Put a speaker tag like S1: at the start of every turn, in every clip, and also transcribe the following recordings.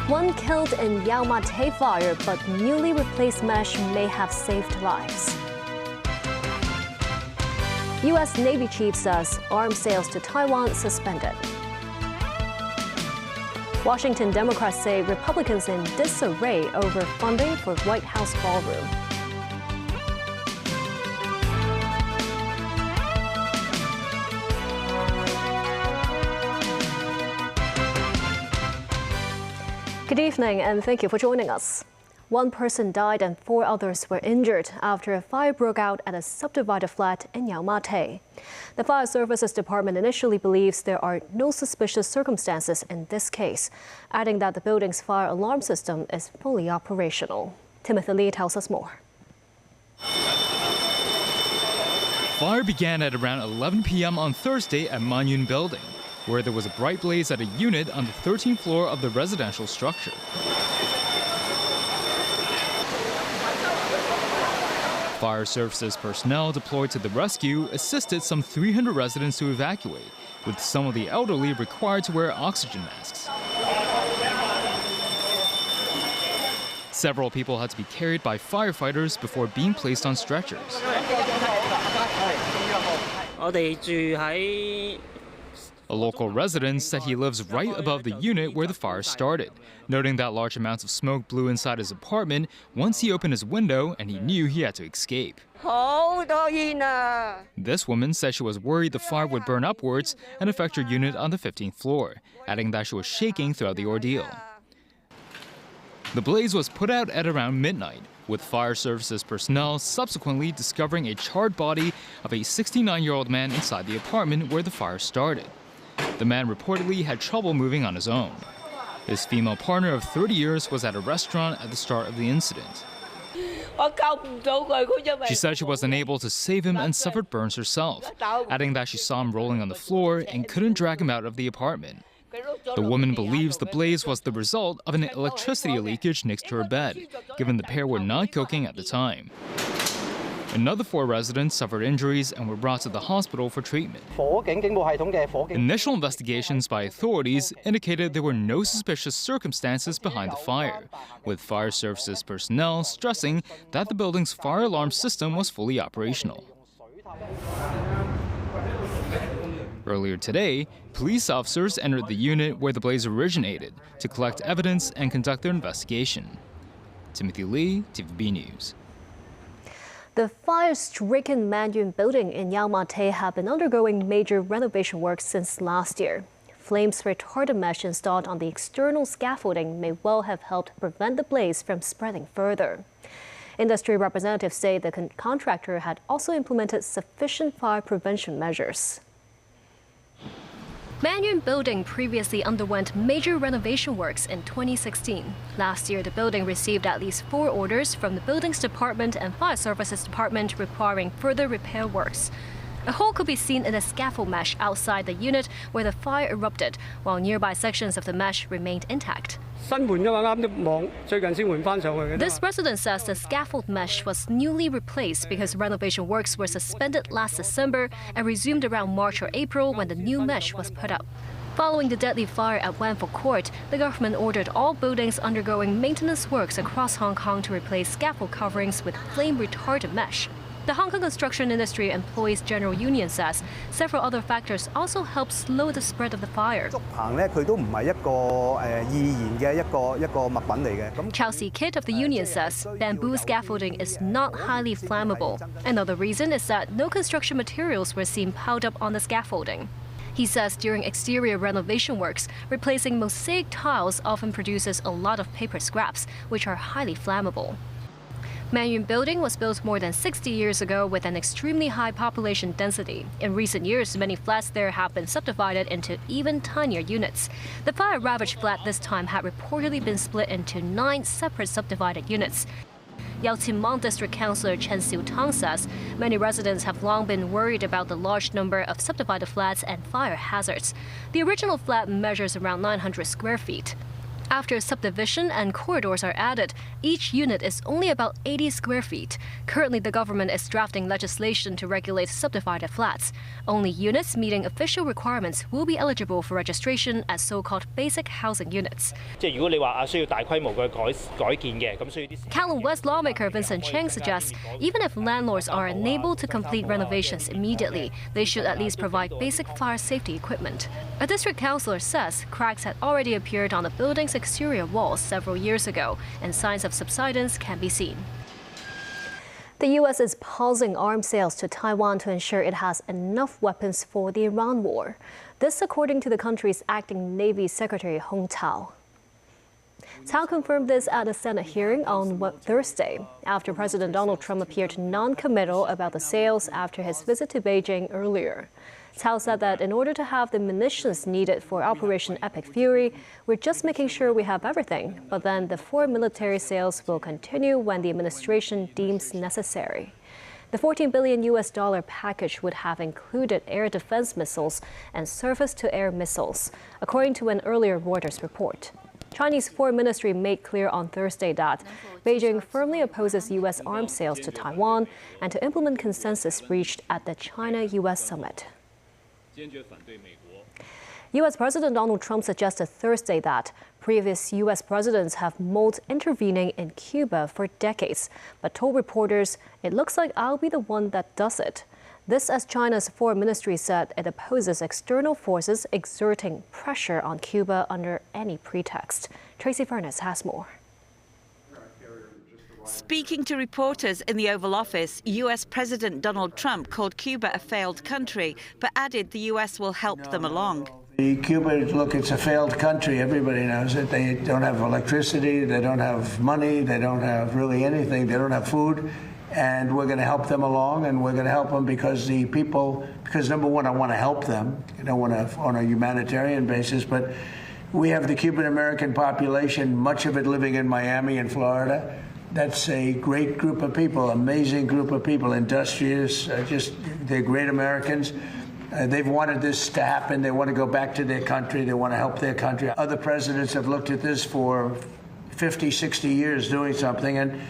S1: One killed in Yau Ma Tei fire, but newly replaced mesh may have saved lives. U.S. Navy chief says arms sales to Taiwan suspended. Washington Democrats say Republicans in disarray over funding for White House ballroom. Good evening and thank you for joining us. One person died and 4 others were injured after a fire broke out at a subdivided flat in Yau Ma Tei. The Fire Services Department initially believes there are no suspicious circumstances in this case, adding that the building's fire alarm system is fully operational. Timothy Lee tells us more.
S2: Fire began at around 11 p.m. on Thursday at Manyun Building, where there was a bright blaze at a unit on the 13th floor of the residential structure. Fire services personnel deployed to the rescue assisted some 300 residents to evacuate, with some of the elderly required to wear oxygen masks. Several people had to be carried by firefighters before being placed on stretchers. A local resident said he lives right above the unit where the fire started, noting that large amounts of smoke blew inside his apartment once he opened his window and he knew he had to escape. This woman said she was worried the fire would burn upwards and affect her unit on the 15th floor, adding that she was shaking throughout the ordeal. The blaze was put out at around midnight, with fire services personnel subsequently discovering a charred body of a 69-year-old man inside the apartment where the fire started. The man reportedly had trouble moving on his own. His female partner of 30 years was at a restaurant at the start of the incident. She said she was unable to save him and suffered burns herself, adding that she saw him rolling on the floor and couldn't drag him out of the apartment. The woman believes the blaze was the result of an electricity leakage next to her bed, given the pair were not cooking at the time. Another 4 residents suffered injuries and were brought to the hospital for treatment. Initial investigations by authorities indicated there were no suspicious circumstances behind the fire, with fire services personnel stressing that the building's fire alarm system was fully operational. Earlier today, police officers entered the unit where the blaze originated to collect evidence and conduct their investigation. Timothy Lee, TVB News.
S1: The fire-stricken Manyun building in Yau Ma Tei have been undergoing major renovation work since last year. Flames retardant mesh installed on the external scaffolding may well have helped prevent the blaze from spreading further. Industry representatives say the contractor had also implemented sufficient fire prevention measures. Manyun building previously underwent major renovation works in 2016. Last year, the building received at least 4 orders from the Buildings Department and Fire Services Department requiring further repair works. A hole could be seen in the scaffold mesh outside the unit where the fire erupted, while nearby sections of the mesh remained intact. This resident says the scaffold mesh was newly replaced because renovation works were suspended last December and resumed around March or April when the new mesh was put up. Following the deadly fire at Wanfo Court, the government ordered all buildings undergoing maintenance works across Hong Kong to replace scaffold coverings with flame-retardant mesh. The Hong Kong Construction Industry Employees General Union says several other factors also helped slow the spread of the fire. Chelsea Kidd of the union says bamboo scaffolding is not highly flammable. Another reason is that no construction materials were seen piled up on the scaffolding. He says during exterior renovation works, replacing mosaic tiles often produces a lot of paper scraps, which are highly flammable. Manyun building was built more than 60 years ago with an extremely high population density. In recent years, many flats there have been subdivided into even tinier units. The fire-ravaged flat this time had reportedly been split into 9 separate subdivided units. Yau Tsin Mang District Councillor Chen Siu-tang says many residents have long been worried about the large number of subdivided flats and fire hazards. The original flat measures around 900 square feet. After subdivision and corridors are added, each unit is only about 80 square feet. Currently, the government is drafting legislation to regulate subdivided flats. Only units meeting official requirements will be eligible for registration as so-called basic housing units. Kowloon West lawmaker Vincent Chang suggests even if landlords are unable to complete renovations immediately, they should at least provide basic fire safety equipment. A district councillor says cracks had already appeared on the building's exterior walls several years ago, and signs of subsidence can be seen. The U.S. is pausing arms sales to Taiwan to ensure it has enough weapons for the Iran war. This according to the country's acting Navy Secretary Hong Tao. Tao confirmed this at a Senate hearing on Thursday, after President Donald Trump appeared non-committal about the sales after his visit to Beijing earlier. Tao said that in order to have the munitions needed for Operation Epic Fury, we're just making sure we have everything, but then the foreign military sales will continue when the administration deems necessary. The $14 billion package would have included air defense missiles and surface-to-air missiles, according to an earlier Reuters report. Chinese Foreign Ministry made clear on Thursday that Beijing firmly opposes U.S. arms sales to Taiwan and to implement consensus reached at the China-U.S. summit. U.S. President Donald Trump suggested Thursday that previous U.S. presidents have mulled intervening in Cuba for decades, but told reporters, "It looks like I'll be the one that does it." This as China's foreign ministry said it opposes external forces exerting pressure on Cuba under any pretext. Tracy Furness has more.
S3: Speaking to reporters in the Oval Office, U.S. President Donald Trump called Cuba a failed country, but added the U.S. will help them along.
S4: Cuba, look, it's a failed country. Everybody knows it. They don't have electricity, they don't have money, they don't have really anything, they don't have food. And we're going to help them along, and we're going to help them because number one, I want to help them, on a humanitarian basis, but we have the Cuban American population, much of it living in Miami and Florida. That's a great group of people, amazing group of people, industrious, they're great Americans. They've wanted this to happen. They want to go back to their country. They want to help their country. Other presidents have looked at this for 50, 60 years doing something, and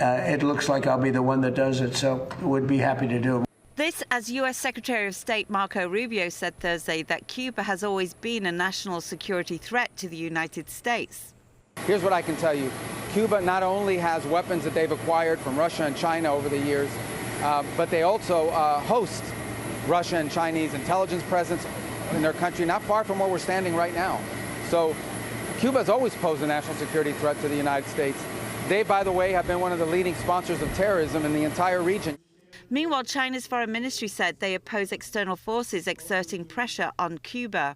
S4: it looks like I'll be the one that does it, so would be happy to do it.
S3: This as U.S. Secretary of State Marco Rubio said Thursday that Cuba has always been a national security threat to the United States.
S5: Here's what I can tell you. Cuba not only has weapons that they've acquired from Russia and China over the years, but they also host Russia and Chinese intelligence presence in their country, not far from where we're standing right now. So Cuba has always posed a national security threat to the United States. They, by the way, have been one of the leading sponsors of terrorism in the entire region.
S3: Meanwhile, China's foreign ministry said they oppose external forces exerting pressure on Cuba.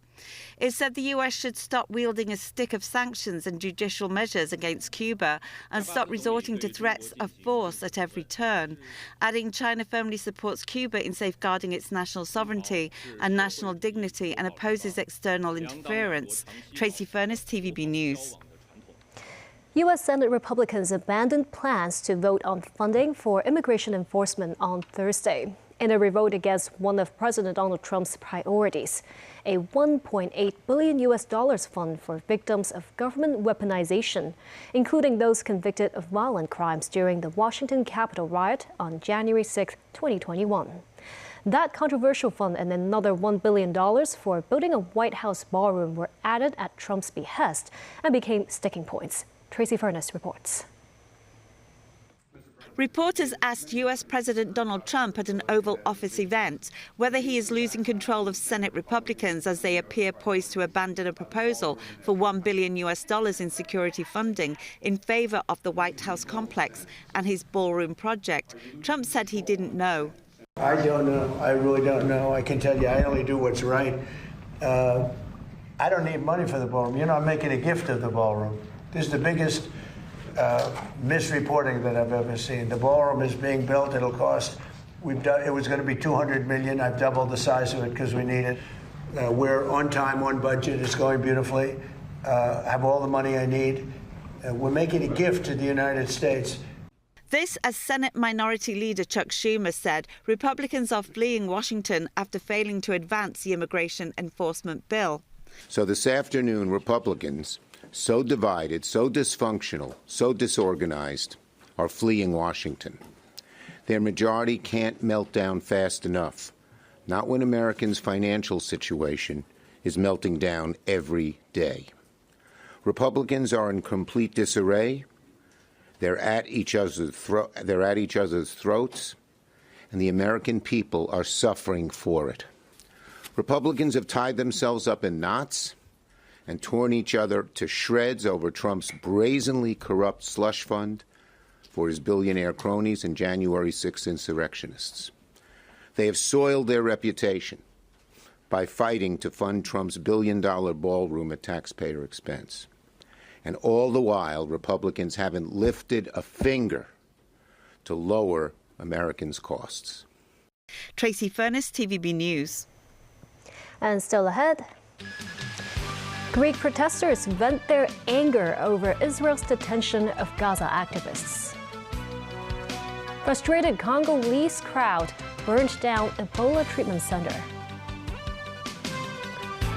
S3: It said the U.S. should stop wielding a stick of sanctions and judicial measures against Cuba and stop resorting to threats of force at every turn, adding China firmly supports Cuba in safeguarding its national sovereignty and national dignity and opposes external interference. Tracy Furness, TVB News.
S1: U.S. Senate Republicans abandoned plans to vote on funding for immigration enforcement on Thursday in a revolt against one of President Donald Trump's priorities, a $1.8 billion fund for victims of government weaponization, including those convicted of violent crimes during the Washington Capitol riot on January 6, 2021. That controversial fund and another $1 billion for building a White House ballroom were added at Trump's behest and became sticking points. Tracy Furness reports.
S3: Reporters asked U.S. President Donald Trump at an Oval Office event whether he is losing control of Senate Republicans as they appear poised to abandon a proposal for $1 billion in security funding in favor of the White House complex and his ballroom project. Trump said he didn't know.
S4: I don't know. I really don't know. I can tell you I only do what's right. I don't need money for the ballroom. I'm making a gift of the ballroom. This is the biggest misreporting that I've ever seen. The ballroom is being built. It'll cost. It was going to be $200 million. I've doubled the size of it because we need it. We're on time, on budget. It's going beautifully. I have all the money I need. We're making a gift to the United States.
S3: This, as Senate Minority Leader Chuck Schumer said, Republicans are fleeing Washington after failing to advance the immigration enforcement bill.
S6: So this afternoon, Republicans so divided, so dysfunctional, so disorganized, are fleeing Washington. Their majority can't melt down fast enough, not when Americans' financial situation is melting down every day. Republicans are in complete disarray. They're at each other's throats, and the American people are suffering for it. Republicans have tied themselves up in knots and torn each other to shreds over Trump's brazenly corrupt slush fund for his billionaire cronies and January 6th insurrectionists. They have soiled their reputation by fighting to fund Trump's billion-dollar ballroom at taxpayer expense. And all the while, Republicans haven't lifted a finger to lower Americans' costs.
S3: Tracy Furness, TVB News.
S1: And still ahead, Greek protesters vent their anger over Israel's detention of Gaza activists. Frustrated Congolese crowd burned down Ebola treatment center.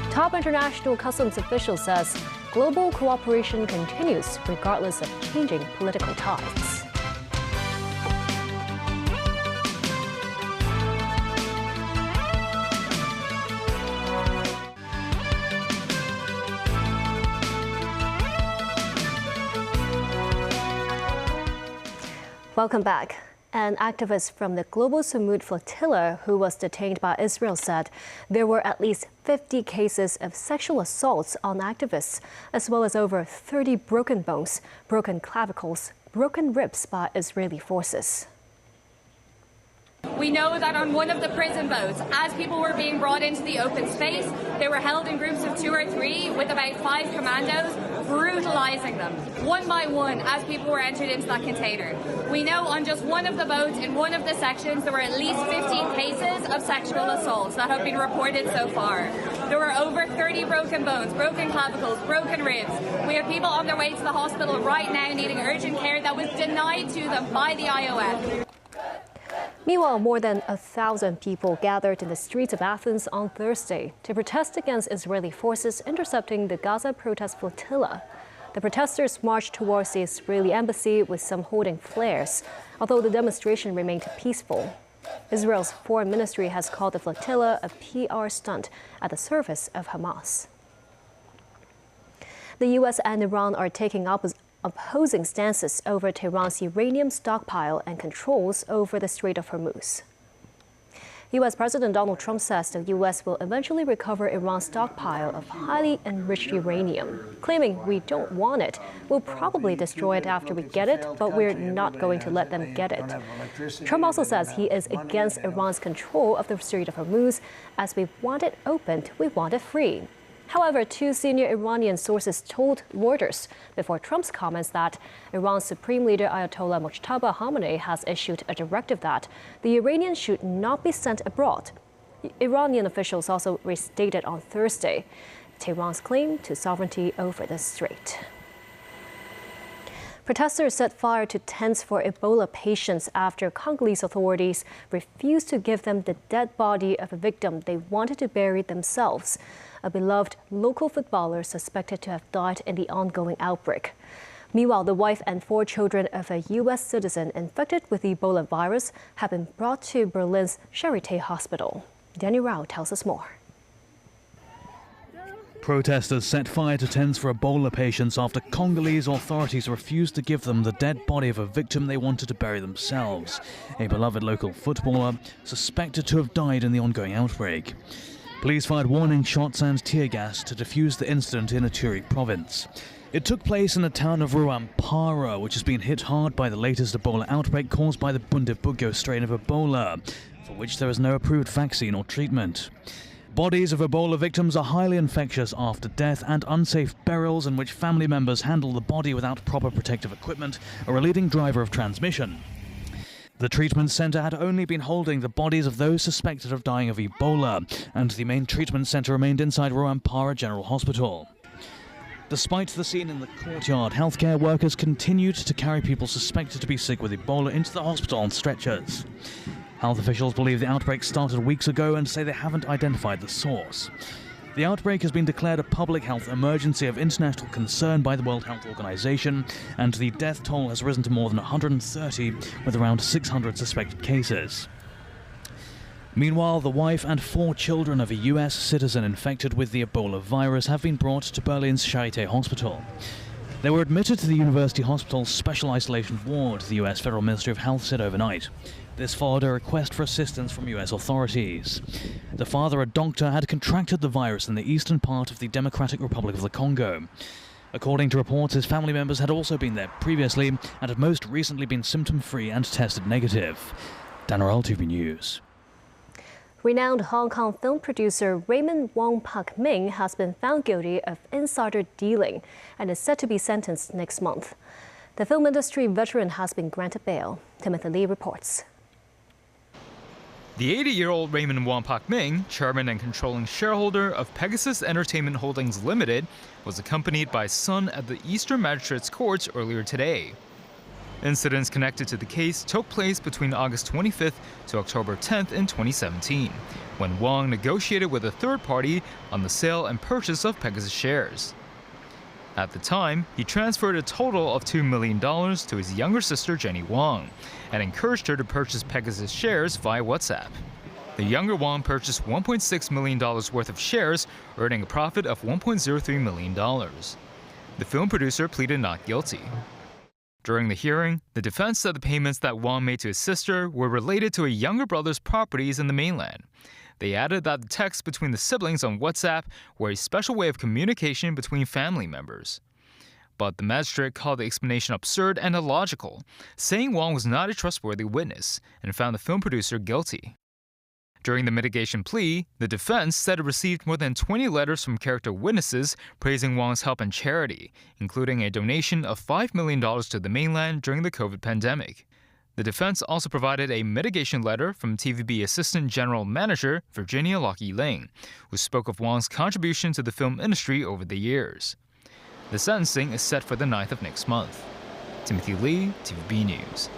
S1: Top international customs official says global cooperation continues regardless of changing political tides. Welcome back. An activist from the Global Samud flotilla who was detained by Israel said there were at least 50 cases of sexual assaults on activists, as well as over 30 broken bones, broken clavicles, broken ribs by Israeli forces.
S7: We know that on one of the prison boats, as people were being brought into the open space, they were held in groups of 2 or 3 with about 5 commandos, brutalizing them one by one as people were entered into that container. We know on just one of the boats in one of the sections there were at least 15 cases of sexual assaults that have been reported so far. There were over 30 broken bones, broken clavicles, broken ribs. We have people on their way to the hospital right now needing urgent care that was denied to them by the IOF.
S1: Meanwhile, more than 1,000 people gathered in the streets of Athens on Thursday to protest against Israeli forces intercepting the Gaza protest flotilla. The protesters marched towards the Israeli embassy with some holding flares, although the demonstration remained peaceful. Israel's foreign ministry has called the flotilla a PR stunt at the service of Hamas. The U.S. and Iran are taking opposing stances over Tehran's uranium stockpile and controls over the Strait of Hormuz. U.S. President Donald Trump says the U.S. will eventually recover Iran's stockpile of highly enriched uranium, claiming we don't want it. We'll probably destroy it after we get it, but we're not going to let them get it. Trump also says he is against Iran's control of the Strait of Hormuz. As we want it opened, we want it free. However, 2 senior Iranian sources told Reuters before Trump's comments that Iran's Supreme Leader Ayatollah Mojtaba Khamenei has issued a directive that the Iranians should not be sent abroad. Iranian officials also restated on Thursday Tehran's claim to sovereignty over the strait. Protesters set fire to tents for Ebola patients after Congolese authorities refused to give them the dead body of a victim they wanted to bury themselves, a beloved local footballer suspected to have died in the ongoing outbreak. Meanwhile, the wife and 4 children of a U.S. citizen infected with the Ebola virus have been brought to Berlin's Charité Hospital. Danny Rao tells us more.
S8: Protesters set fire to tents for Ebola patients after Congolese authorities refused to give them the dead body of a victim they wanted to bury themselves, a beloved local footballer suspected to have died in the ongoing outbreak. Police fired warning shots and tear gas to defuse the incident in Ituri province. It took place in the town of Rwampara, which has been hit hard by the latest Ebola outbreak caused by the Bundibugyo strain of Ebola, for which there is no approved vaccine or treatment. Bodies of Ebola victims are highly infectious after death, and unsafe burials in which family members handle the body without proper protective equipment are a leading driver of transmission. The treatment centre had only been holding the bodies of those suspected of dying of Ebola, and the main treatment centre remained inside Rwampara General Hospital. Despite the scene in the courtyard, healthcare workers continued to carry people suspected to be sick with Ebola into the hospital on stretchers. Health officials believe the outbreak started weeks ago and say they haven't identified the source. The outbreak has been declared a public health emergency of international concern by the World Health Organization, and the death toll has risen to more than 130, with around 600 suspected cases. Meanwhile, the wife and 4 children of a US citizen infected with the Ebola virus have been brought to Berlin's Charité Hospital. They were admitted to the University Hospital's special isolation ward, the US Federal Ministry of Health said overnight. This followed a request for assistance from US authorities. The father, a doctor, had contracted the virus in the eastern part of the Democratic Republic of the Congo. According to reports, his family members had also been there previously and had most recently been symptom-free and tested negative. Dan Orell, TV News.
S1: Renowned Hong Kong film producer Raymond Wong Pak Ming has been found guilty of insider dealing and is set to be sentenced next month. The film industry veteran has been granted bail. Timothy Lee reports.
S2: The 80-year-old Raymond Wong Pak Ming, chairman and controlling shareholder of Pegasus Entertainment Holdings Limited, was accompanied by his son at the Eastern Magistrates Courts earlier today. Incidents connected to the case took place between August 25th to October 10th in 2017, when Wong negotiated with a third party on the sale and purchase of Pegasus shares. At the time, he transferred a total of $2 million to his younger sister Jenny Wong and encouraged her to purchase Pegasus shares via WhatsApp. The younger Wong purchased $1.6 million worth of shares, earning a profit of $1.03 million. The film producer pleaded not guilty. During the hearing, the defense said the payments that Wong made to his sister were related to a younger brother's properties in the mainland. They added that the texts between the siblings on WhatsApp were a special way of communication between family members. But the magistrate called the explanation absurd and illogical, saying Wong was not a trustworthy witness and found the film producer guilty. During the mitigation plea, the defense said it received more than 20 letters from character witnesses praising Wong's help and charity, including a donation of $5 million to the mainland during the COVID pandemic. The defense also provided a mitigation letter from TVB Assistant General Manager Virginia Lockey-Ling, who spoke of Wong's contribution to the film industry over the years. The sentencing is set for the 9th of next month. Timothy Lee, TVB News.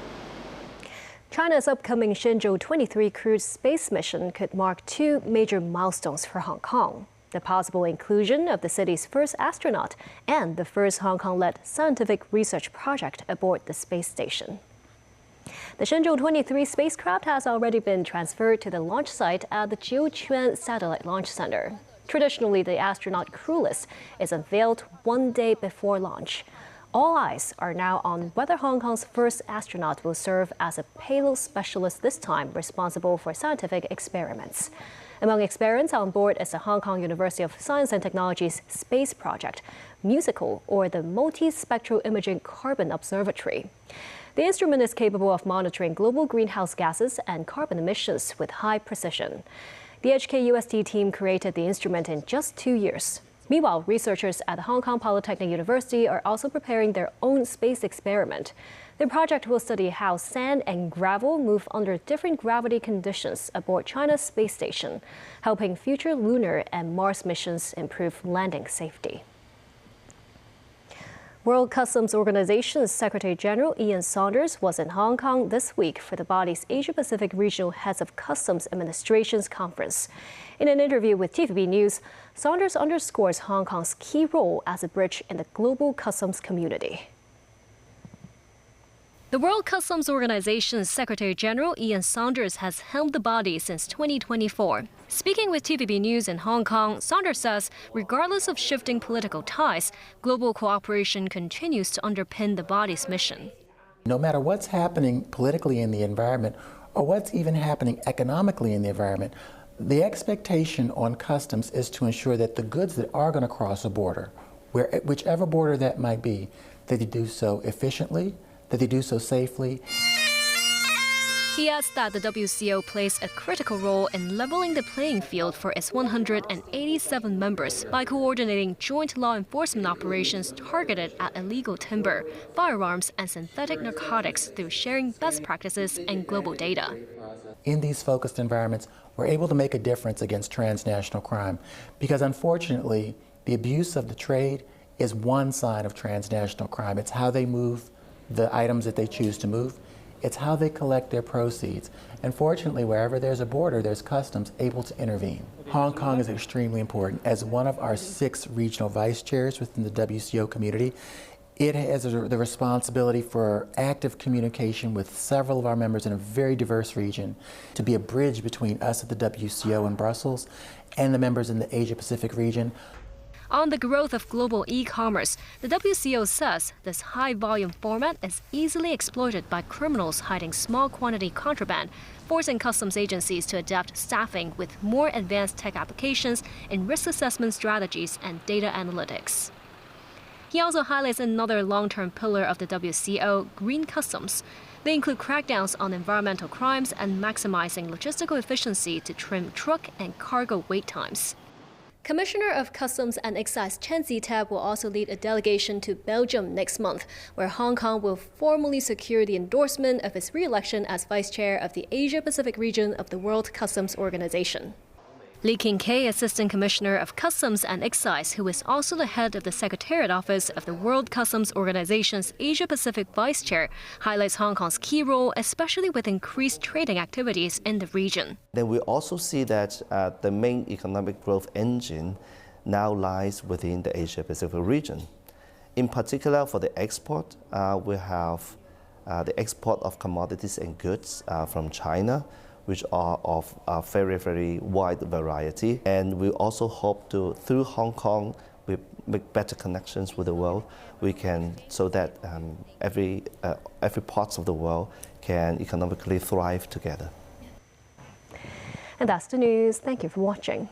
S1: China's upcoming Shenzhou 23 crewed space mission could mark 2 major milestones for Hong Kong: the possible inclusion of the city's first astronaut and the first Hong Kong-led scientific research project aboard the space station. The Shenzhou 23 spacecraft has already been transferred to the launch site at the Jiuquan Satellite Launch Center. Traditionally, the astronaut crew list is unveiled one day before launch. All eyes are now on whether Hong Kong's first astronaut will serve as a payload specialist this time, responsible for scientific experiments. Among experiments on board is the Hong Kong University of Science and Technology's space project, MUSICAL, or the Multi-Spectral Imaging Carbon Observatory. The instrument is capable of monitoring global greenhouse gases and carbon emissions with high precision. The HKUST team created the instrument in just 2 years. Meanwhile, researchers at the Hong Kong Polytechnic University are also preparing their own space experiment. The project will study how sand and gravel move under different gravity conditions aboard China's space station, helping future lunar and Mars missions improve landing safety. World Customs Organization's Secretary General Ian Saunders was in Hong Kong this week for the body's Asia-Pacific Regional Heads of Customs Administrations Conference. In an interview with TVB News, Saunders underscores Hong Kong's key role as a bridge in the global customs community. The World Customs Organization's Secretary General Ian Saunders has helmed the body since 2024. Speaking with TVB News in Hong Kong, Saunders says, regardless of shifting political ties, global cooperation continues to underpin the body's mission.
S9: No matter what's happening politically in the environment or what's even happening economically in the environment, the expectation on customs is to ensure that the goods that are going to cross a border, whichever border that might be, that they do so efficiently, that they do so safely.
S1: He adds that the WCO plays a critical role in leveling the playing field for its 187 members by coordinating joint law enforcement operations targeted at illegal timber, firearms, and synthetic narcotics through sharing best practices and global data.
S9: In these focused environments, we're able to make a difference against transnational crime because, unfortunately, the abuse of the trade is one side of transnational crime. It's how they move the items that they choose to move. It's how they collect their proceeds. And fortunately, wherever there's a border, there's customs able to intervene. Hong Kong is extremely important. As one of our 6 regional vice chairs within the WCO community, it has the responsibility for active communication with several of our members in a very diverse region to be a bridge between us at the WCO in Brussels and the members in the Asia-Pacific region.
S1: On the growth of global e-commerce, the WCO says this high-volume format is easily exploited by criminals hiding small quantity contraband, forcing customs agencies to adapt staffing with more advanced tech applications in risk assessment strategies and data analytics. He also highlights another long-term pillar of the WCO, green customs. They include crackdowns on environmental crimes and maximizing logistical efficiency to trim truck and cargo wait times. Commissioner of Customs and Excise Chen Zitab will also lead a delegation to Belgium next month, where Hong Kong will formally secure the endorsement of his re-election as vice chair of the Asia-Pacific region of the World Customs Organization. Lee King-kei, Assistant Commissioner of Customs and Excise, who is also the head of the Secretariat Office of the World Customs Organization's Asia-Pacific Vice Chair, highlights Hong Kong's key role, especially with increased trading activities in the region.
S10: Then we also see that the main economic growth engine now lies within the Asia-Pacific region. In particular, for the export, we have the export of commodities and goods from China, which are of a very, very wide variety. And we also hope to, through Hong Kong, we make better connections with the world. We can, so that every part of the world can economically thrive together.
S1: And that's the news. Thank you for watching.